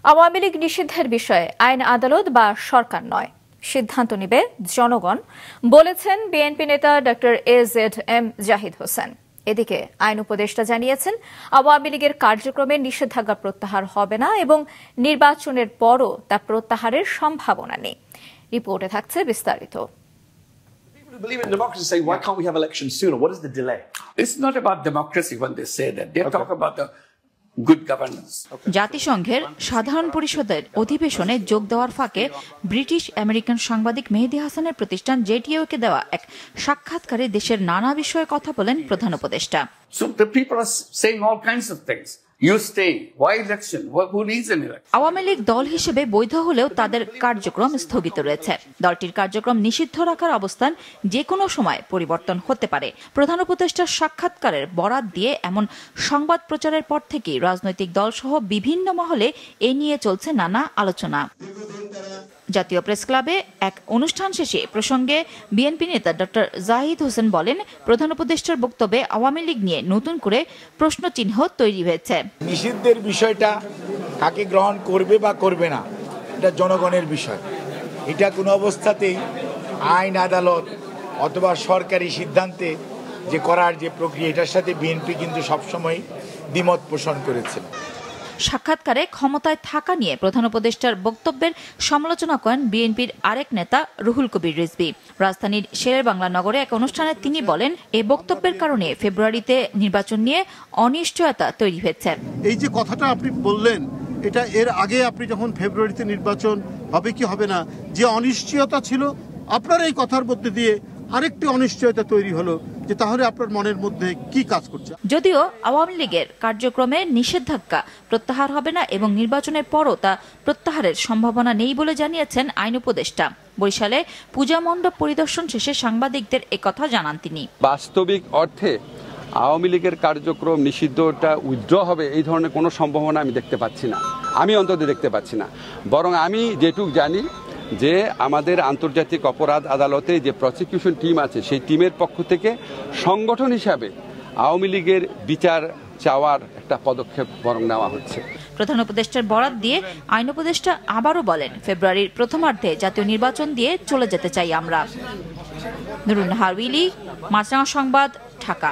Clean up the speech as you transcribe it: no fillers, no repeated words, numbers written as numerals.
আওয়ামী লীগ নিষিদ্ধের বিষয়ে আইন আদালত বা সরকার নয়, সিদ্ধান্ত নেবে জনগণ, বলেছেন বিএনপি নেতা ডক্টর এজেড.এম জাহিদ হোসেন। এদিকে আইন উপদেষ্টা জানিয়েছেন, আওয়ামী লীগের কার্যক্রমে নিষেধাজ্ঞা প্রত্যাহার হবে না এবং নির্বাচনের পরও তা প্রত্যাহারের সম্ভাবনা নেই। রিপোর্টে থাকছে বিস্তারিত। People who believe in democracy say, why can't we have elections sooner? What is the delay? It's not about democracy when they say that. They talk about the good governance. জাতিসংঘের সাধারণ পরিষদের অধিবেশনে যোগ দেওয়ার ফাঁকে ব্রিটিশ আমেরিকান সাংবাদিক মেহেদী হাসানের প্রতিষ্ঠান জেটিইউকে দেওয়া এক সাক্ষাৎকারে দেশের নানা বিষয়ে কথা বলেন প্রধান উপদেষ্টা। So the people are saying all kinds of things. You stay. Why election? Who needs an election? Awami League দল হিসেবে বৈধ হলেও তাদের কার্যক্রম স্থগিত রয়েছে। দলটির কার্যক্রম নিষিদ্ধ রাখার অবস্থান যে কোনো সময় পরিবর্তন হতে পারে। প্রধান উপদেষ্টার সাক্ষাৎকারের বরাত দিয়ে এমন সংবাদ প্রচারের পর থেকেই রাজনৈতিক দলসহ বিভিন্ন মহলে এ নিয়ে চলছে নানা আলোচনা। জাতীয় প্রেস ক্লাবে এক অনুষ্ঠান শেষে প্রসঙ্গে বিএনপি নেতা ডক্টর জাহিদ হোসেন বলেন, প্রধান উপদেষ্টার বক্তব্যে আওয়ামী লীগ নিয়ে নতুন করে প্রশ্নচিহ্ন তৈরি হয়েছে। নিষিদ্ধের বিষয়টা কাকে গ্রহণ করবে বা করবে না, এটা জনগণের বিষয়। এটা কোনো অবস্থাতেই আইন আদালত অথবা সরকারি সিদ্ধান্তে যে করার যে প্রক্রিয়া, এটার সাথে বিএনপি কিন্তু সবসময় দ্বিমত পোষণ করেছে। সাক্ষাৎকারে ক্ষমতায় থাকা নিয়ে প্রধান উপদেষ্টার বক্তব্যের সমালোচনা করেন বিএনপির আরেক নেতা রুহুল কবির রিজভী। রাজধানীর শেরেবাংলা নগরে এক অনুষ্ঠানে তিনি বলেন, এই বক্তব্যের কারণে ফেব্রুয়ারিতে নির্বাচন নিয়ে অনিশ্চয়তা তৈরি হয়েছে। এই যে কথাটা আপনি বললেন, এটা এর আগে আপনি যখন ফেব্রুয়ারিতে নির্বাচন হবে কি হবে না, যে অনিশ্চয়তা ছিল, আপনার এই কথার মধ্যে দিয়ে আরেকটি অনিশ্চয়তা তৈরি হলো যে তাহলে আপনার মনের মধ্যে কি কাজ করছে। যদিও আওয়ামী লীগের কার্যক্রমে নিষেধাজ্ঞা প্রত্যাহার হবে না এবং নির্বাচনের পরও তা প্রত্যাহারের সম্ভাবনা নেই বলে জানিয়েছেন আইন উপদেষ্টা। বরিশালে পূজা মণ্ডপ পরিদর্শন শেষে সাংবাদিকদের একথা জানান তিনি। বাস্তবিক অর্থে আওয়ামী লীগের কার্যক্রম নিষিদ্ধটা উইথড্র হবে এই ধরনের কোনো সম্ভাবনা আমি দেখতে পাচ্ছি না, আমি অন্তত দেখতে পাচ্ছি না। বরং আমি যেটুকু জানি যে আমাদের আন্তর্জাতিক অপরাধ আদালতে যে প্রসিকিউশন টিম আছে, সেই টিমের পক্ষ থেকে সংগঠন হিসাবে আওয়ামী লীগের বিচার চাওয়ার একটা পদক্ষেপ বরং নেওয়া হচ্ছে। প্রধান উপদেষ্টার বরাত দিয়ে আইন উপদেষ্টা আবারও বলেন, ফেব্রুয়ারির প্রথমার্ধে জাতীয় নির্বাচন দিয়ে চলে যেতে চাই আমরা। নুরুন নাহার উইলি, মাছরাঙা সংবাদ, ঢাকা।